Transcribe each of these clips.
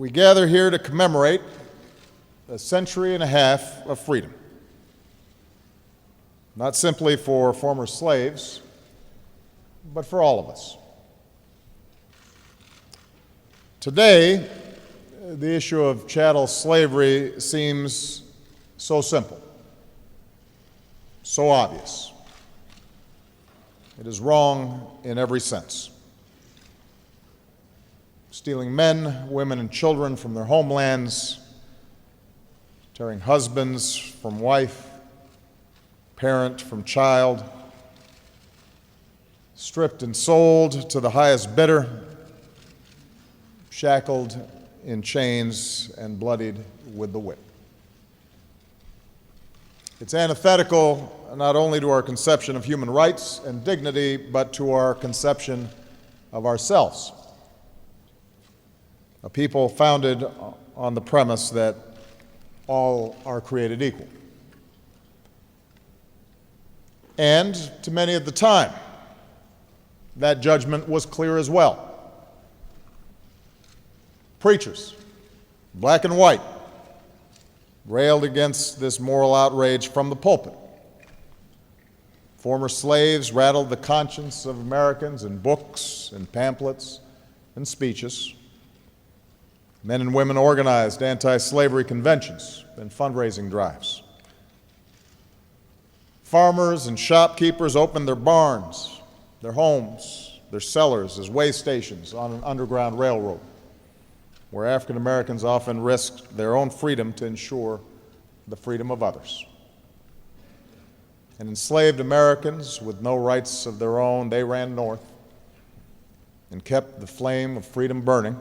We gather here to commemorate a century and a half of freedom, not simply for former slaves, but for all of us. Today, the issue of chattel slavery seems so simple, so obvious. It is wrong in every sense. Stealing men, women, and children from their homelands, tearing husbands from wife, parent from child, stripped and sold to the highest bidder, shackled in chains and bloodied with the whip. It's antithetical not only to our conception of human rights and dignity, but to our conception of ourselves. A people founded on the premise that all are created equal. And to many at the time, that judgment was clear as well. Preachers, black and white, railed against this moral outrage from the pulpit. Former slaves rattled the conscience of Americans in books and pamphlets and speeches. Men and women organized anti-slavery conventions and fundraising drives. Farmers and shopkeepers opened their barns, their homes, their cellars as way stations on an underground railroad, where African Americans often risked their own freedom to ensure the freedom of others. And enslaved Americans with no rights of their own, they ran north and kept the flame of freedom burning,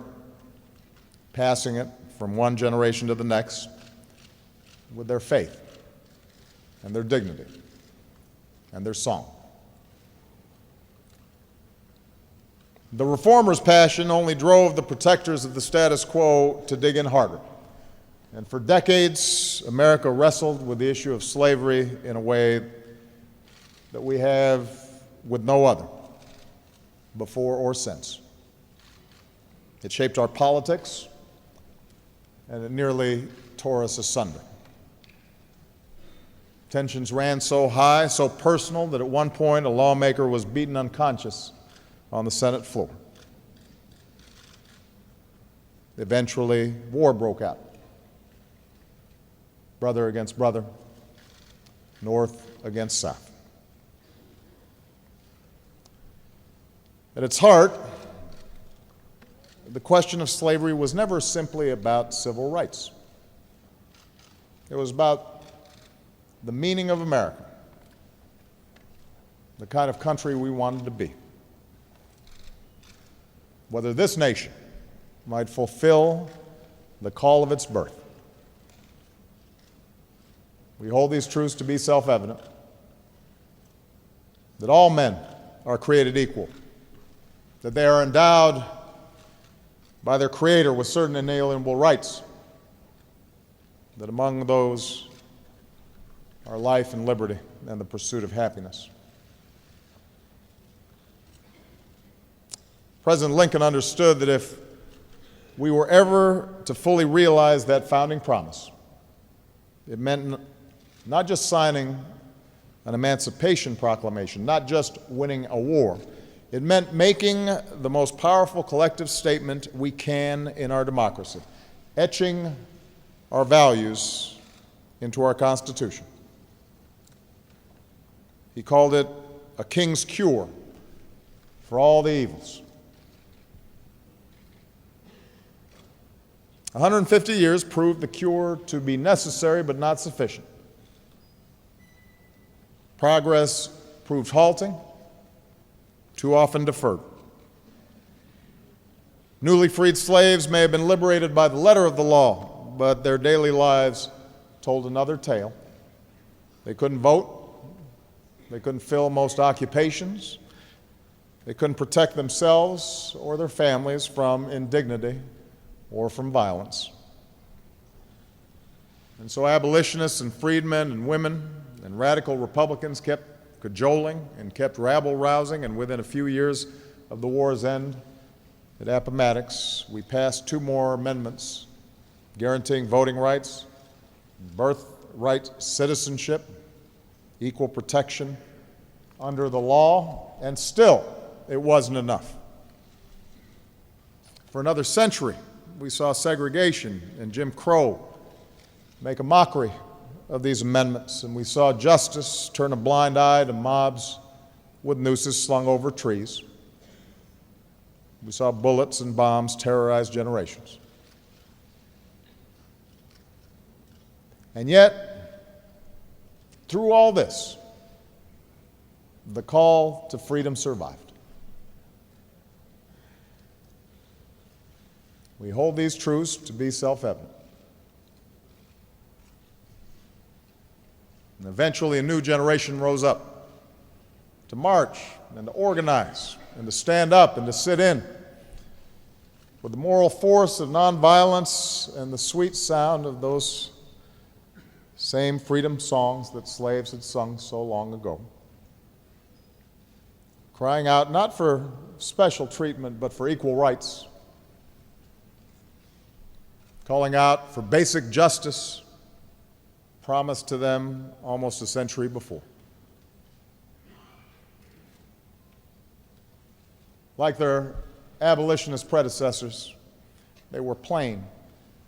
passing it from one generation to the next with their faith and their dignity and their song. The reformers' passion only drove the protectors of the status quo to dig in harder. And for decades, America wrestled with the issue of slavery in a way that we have with no other, before or since. It shaped our politics, and it nearly tore us asunder. Tensions ran so high, so personal, that at one point a lawmaker was beaten unconscious on the Senate floor. Eventually, war broke out. Brother against brother, North against South. At its heart, the question of slavery was never simply about civil rights. It was about the meaning of America, the kind of country we wanted to be. Whether this nation might fulfill the call of its birth. We hold these truths to be self-evident, that all men are created equal, that they are endowed by their Creator with certain inalienable rights, that among those are life and liberty and the pursuit of happiness. President Lincoln understood that if we were ever to fully realize that founding promise, it meant not just signing an Emancipation Proclamation, not just winning a war. It meant making the most powerful collective statement we can in our democracy, etching our values into our Constitution. He called it a king's cure for all the evils. 150 years proved the cure to be necessary but not sufficient. Progress proved halting, too often deferred. Newly freed slaves may have been liberated by the letter of the law, but their daily lives told another tale. They couldn't vote. They couldn't fill most occupations. They couldn't protect themselves or their families from indignity or from violence. And so abolitionists and freedmen and women and radical Republicans kept cajoling and kept rabble-rousing, and within a few years of the war's end, At Appomattox, we passed 2 more amendments guaranteeing voting rights, birthright citizenship, equal protection under the law, and still it wasn't enough. For another century, we saw segregation and Jim Crow make a mockery of these amendments, and we saw justice turn a blind eye to mobs with nooses slung over trees. We saw bullets and bombs terrorize generations. And yet, through all this, the call to freedom survived. We hold these truths to be self-evident. And eventually a new generation rose up to march and to organize and to stand up and to sit in with the moral force of nonviolence and the sweet sound of those same freedom songs that slaves had sung so long ago, crying out not for special treatment but for equal rights, calling out for basic justice promised to them almost a century before. Like their abolitionist predecessors, they were plain,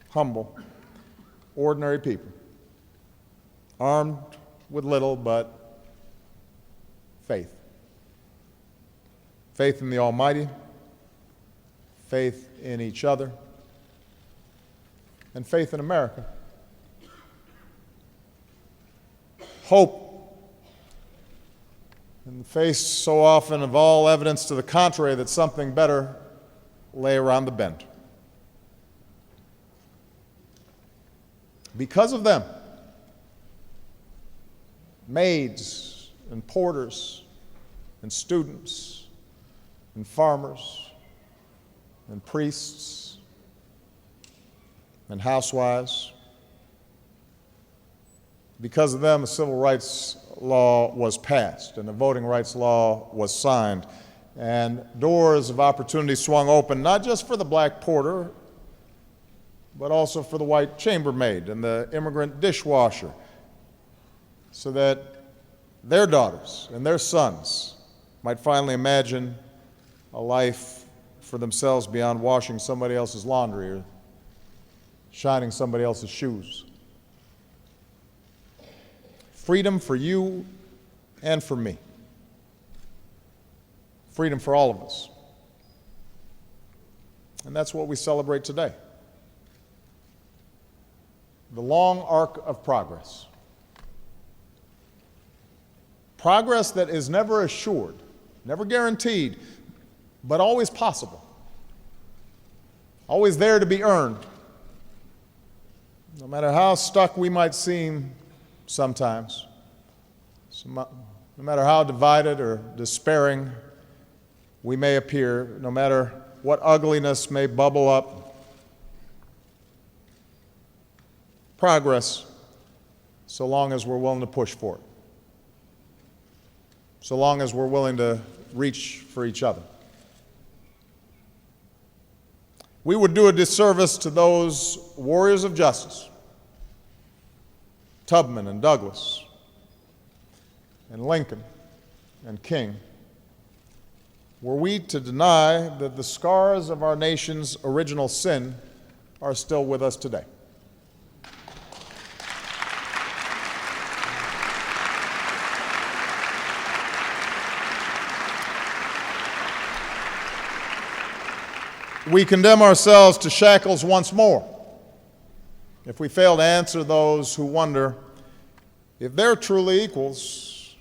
humble, ordinary people, armed with little but faith. Faith in the Almighty, faith in each other, and faith in America. Hope in the face so often of all evidence to the contrary that something better lay around the bend. Because of them, maids and porters and students and farmers and priests and housewives, because of them, a civil rights law was passed and a voting rights law was signed, and doors of opportunity swung open, not just for the black porter, but also for the white chambermaid and the immigrant dishwasher, so that their daughters and their sons might finally imagine a life for themselves beyond washing somebody else's laundry or shining somebody else's shoes. Freedom for you and for me. Freedom for all of us. And that's what we celebrate today. The long arc of progress. Progress that is never assured, never guaranteed, but always possible. Always there to be earned. No matter how stuck we might seem sometimes, no matter how divided or despairing we may appear, no matter what ugliness may bubble up, progress, so long as we're willing to push for it, so long as we're willing to reach for each other. We would do a disservice to those warriors of justice, Tubman and Douglas and Lincoln and King, were we to deny that the scars of our nation's original sin are still with us today. We condemn ourselves to shackles once more if we fail to answer those who wonder if they're truly equals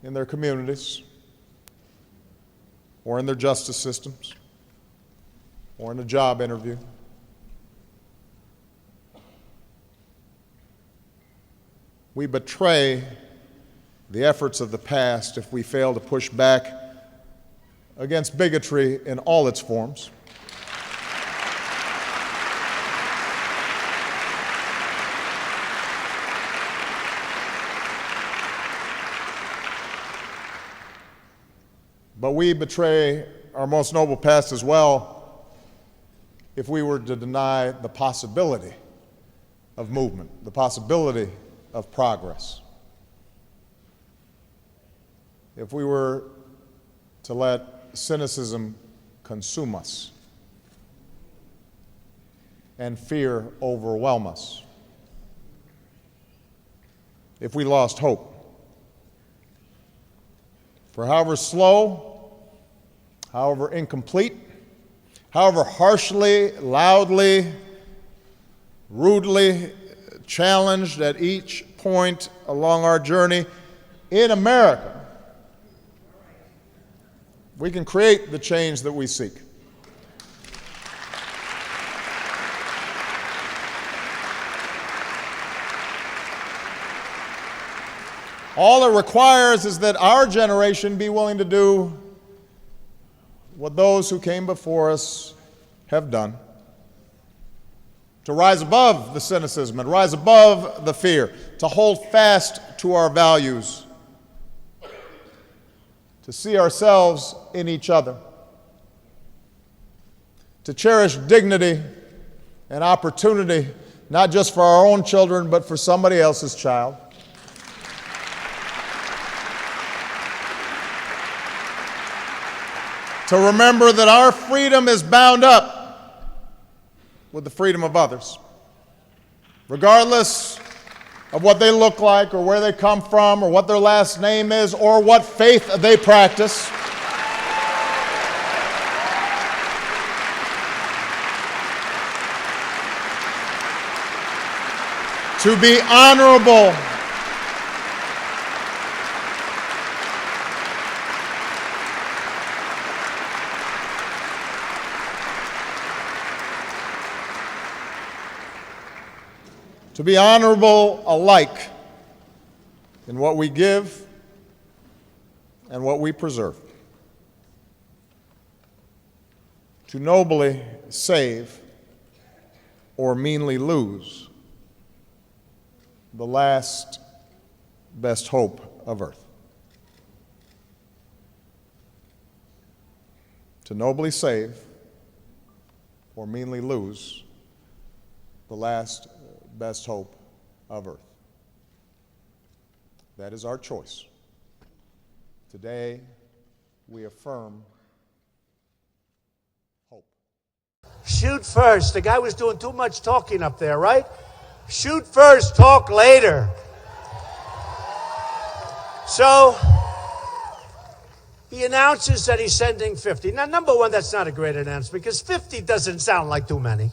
in their communities or in their justice systems or in a job interview. We betray the efforts of the past if we fail to push back against bigotry in all its forms. But we betray our most noble past as well if we were to deny the possibility of movement, the possibility of progress. If we were to let cynicism consume us and fear overwhelm us. If we lost hope. For however slow, however incomplete, however harshly, loudly, rudely challenged at each point along our journey, in America, we can create the change that we seek. All it requires is that our generation be willing to do what those who came before us have done, to rise above the cynicism and rise above the fear, to hold fast to our values, to see ourselves in each other, to cherish dignity and opportunity, not just for our own children, but for somebody else's child. To remember that our freedom is bound up with the freedom of others, regardless of what they look like or where they come from or what their last name is or what faith they practice. To be honorable, to be honorable alike in what we give and what we preserve, to nobly save or meanly lose the last best hope of earth. To nobly save or meanly lose the last best hope of earth. That is our choice. Today, we affirm hope. Shoot first. The guy was doing too much talking up there, right? Shoot first, talk later. So, he announces that he's sending 50. Now, number one, that's not a great announcement because 50 doesn't sound like too many.